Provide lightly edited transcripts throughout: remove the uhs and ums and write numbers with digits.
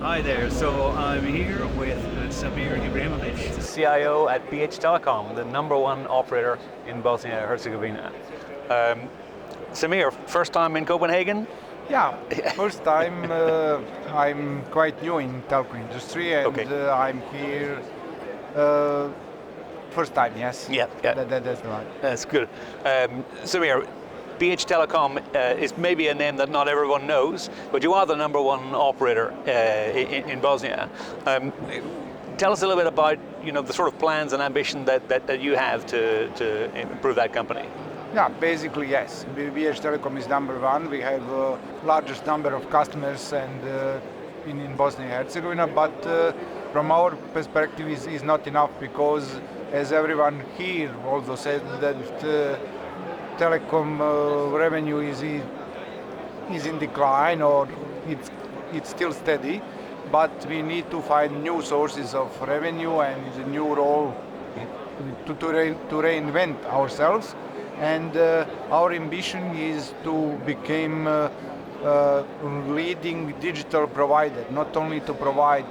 Hi there. So I'm here with Samir Ibrahimovic. CIO at BH Telecom, the number one operator in Bosnia-Herzegovina. Samir, first time in Copenhagen? Yeah, first time. I'm quite new in telco industry, and Okay. I'm here uh, first time. Yes. Yeah, yeah. That's right. That's good. Samir, BH Telecom is maybe a name that not everyone knows, but you are the number one operator in Bosnia. Tell us a little bit about the sort of plans and ambition that you have to improve that company. Yeah, basically yes. BH Telecom is number one. We have largest number of customers and in Bosnia-Herzegovina, but from our perspective is not enough because, as everyone here also said, that telecom revenue is in decline or it's still steady, but we need to find new sources of revenue and new role to reinvent ourselves. And our ambition is to become leading digital provider, not only to provide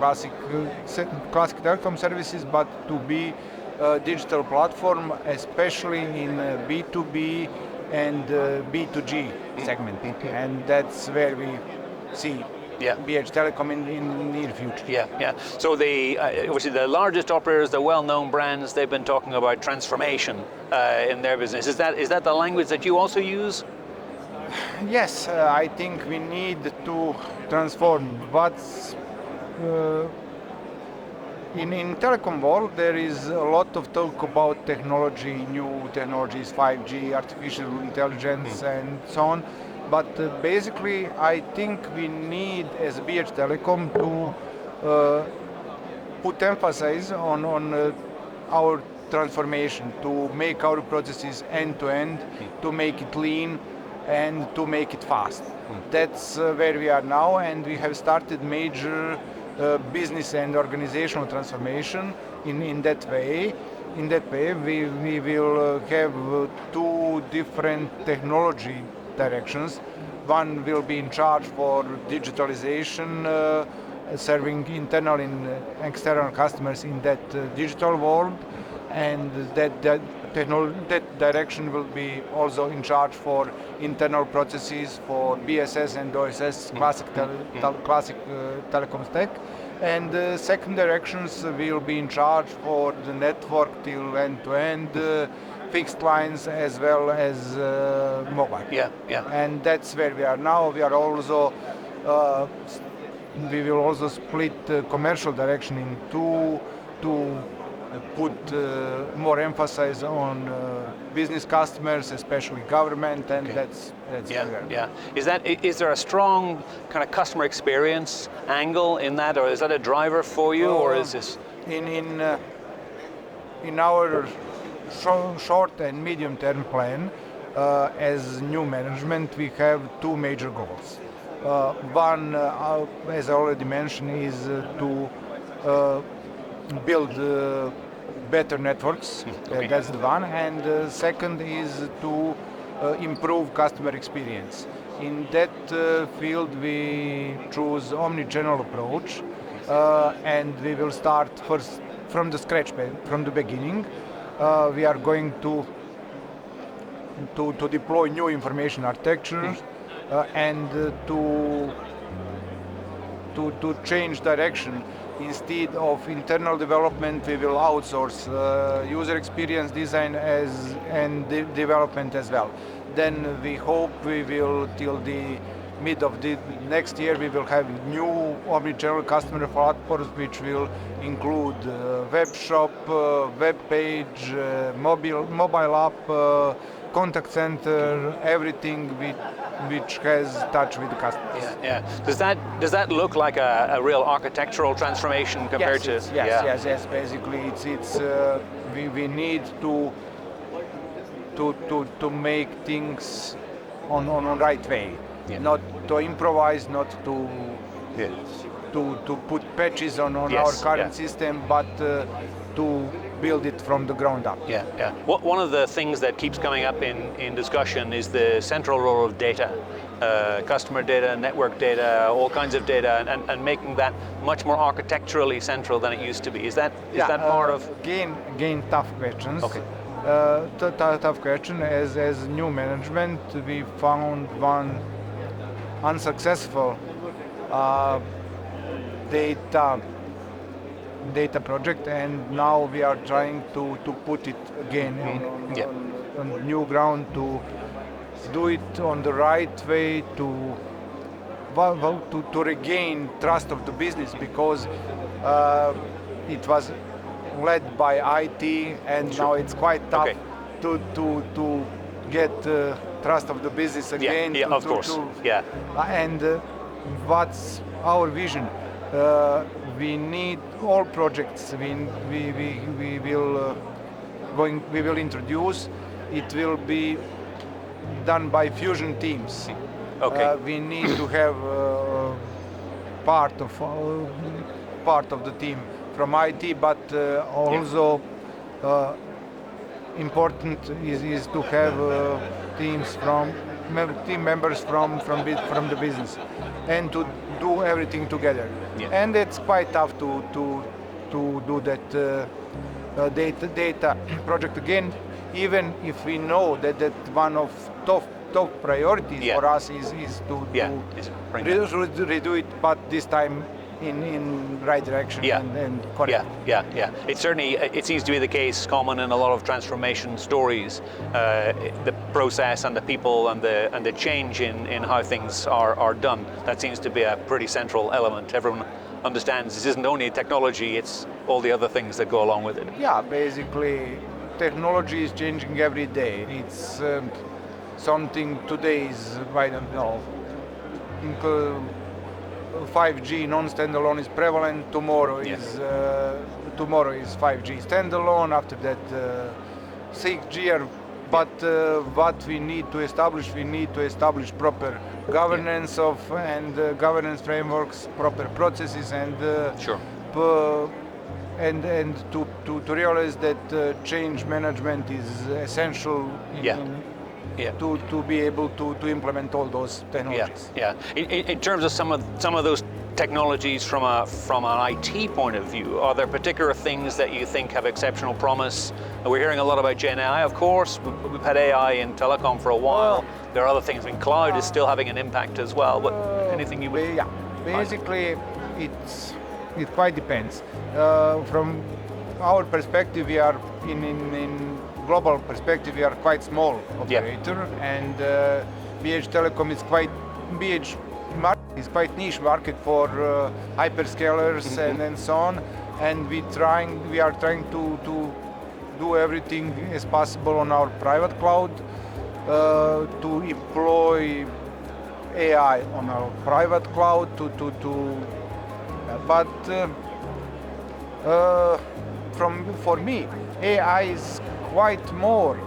classic telecom services, but to be a digital platform, especially in B2B and B2G segment. And that's where we see BH Telecom in near future. Yeah. So obviously the largest operators, the well-known brands, they've been talking about transformation in their business. Is that the language that you also use? Yes, I think we need to transform. But in telecom world, there is a lot of talk about technology, new technologies, 5G, artificial intelligence, and so on. But basically, I think we need, as BH Telecom, to put emphasis on our transformation, to make our processes end-to-end, to make it lean, and to make it fast. That's where we are now, and we have started major business and organizational transformation in that way. In that way, we will have two different technology directions. One will be in charge for digitalization, serving internal and external customers in that digital world, and that direction will be also in charge for internal processes for BSS and OSS, classic telecom stack. And the second directions will be in charge for the network till end-to-end, fixed lines as well as mobile. Yeah. And that's where we are now. We are also we will also split the commercial direction in two to put more emphasis on business customers, especially government, and that's Yeah. Is there a strong kind of customer experience angle in that, or is that a driver for you, or is this in our short and medium term plan? As new management, we have two major goals. One, as I already mentioned, is to build better networks. Okay. That's the one. And second is to improve customer experience. In that field, we choose omni-channel approach, and we will start first from the scratch, from the beginning. We are going to deploy new information architecture and to change direction. Instead of internal development, we will outsource user experience design and development as well. Then we hope we will, till the mid of the next year, we will have new omnichannel customer platforms, which will include web shop, web page, mobile app, contact center, everything which has touch with the customers. Yeah. Does that look like a real architectural transformation compared to? Yes. Basically, it's we need to make things on right way, not to improvise, not to put patches on our current system, but to build it from the ground up. Yeah. One of the things that keeps coming up in discussion is the central role of data customer data, network data, all kinds of data, and making that much more architecturally central than it used to be. Is that part of? Again, tough questions. Okay. Tough question. As new management, we found one unsuccessful data project, and now we are trying to put it again on new ground, to do it on the right way, to regain trust of the business, because it was led by IT, and now it's quite tough to get trust of the business again. Of course. And what's our vision? We need all projects we will introduce. It will be done by fusion teams. We need to have part of the team from IT, but also important is to have team members from the business, and to do everything together. And it's quite tough to do that data project again, even if we know that one of top priorities for us is to redo it, but this time in right direction and correct. It seems to be the case, common in a lot of transformation stories, the process and the people and the change in how things are done. That seems to be a pretty central element. Everyone understands this isn't only technology, it's all the other things that go along with it. Basically technology is changing every day. It's something today is, I don't know, 5G non-standalone is prevalent. Tomorrow is 5G standalone. After that, 6G. But what we need to establish proper governance and governance frameworks, proper processes, and and to realize that change management is essential to be able to implement all those technologies. In terms of some of those technologies from an IT point of view, are there particular things that you think have exceptional promise? We're hearing a lot about Gen AI, of course. We've had AI in telecom for a while. There are other things. I mean, cloud is still having an impact as well. But anything you would? Basically, it quite depends. From our perspective, we are in global perspective, we are quite small operator, and BH Telecom is quite niche market for hyperscalers and so on, and we are trying to do everything as possible on our private cloud, to employ AI on our private cloud, for me, AI is quite more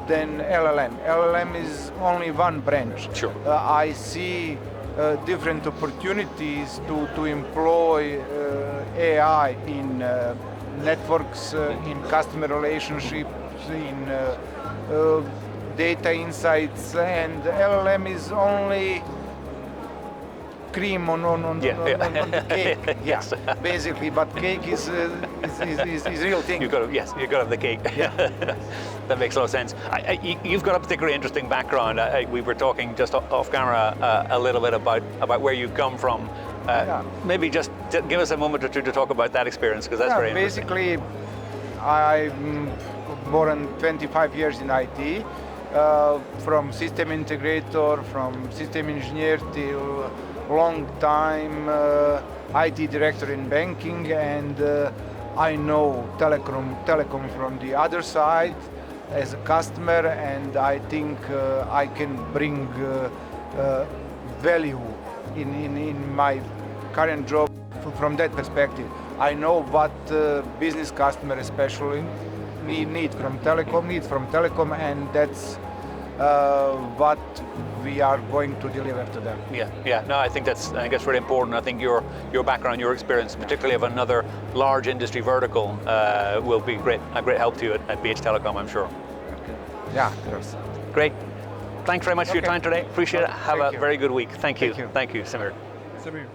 than LLM. LLM is only one branch. I see different opportunities to employ AI in networks, in customer relationships, in data insights, and LLM is only cream on the cake. Basically, but cake is real thing. You've got to have the cake. That makes a lot of sense. You've got a particularly interesting background. We were talking just off camera a little bit about where you come from. Maybe just give us a moment or two to talk about that experience, because that's very interesting. Basically, I'm more than 25 years in IT, from system integrator, from system engineer till long time IT director in banking, and I know telecom from the other side as a customer, and I think I can bring value in my current job from that perspective. I know what business customer especially need from telecom, and that's what we are going to deliver to them. No, I think that's very important. I think your background, your experience, particularly of another large industry vertical, will be a great help to you at BH Telecom, I'm sure. Of course. Great. Thanks very much for your Okay. time today. Appreciate it. Okay. Have Thank a you. very good week. Thank you. Thank you. Thank you, Samir. Samir.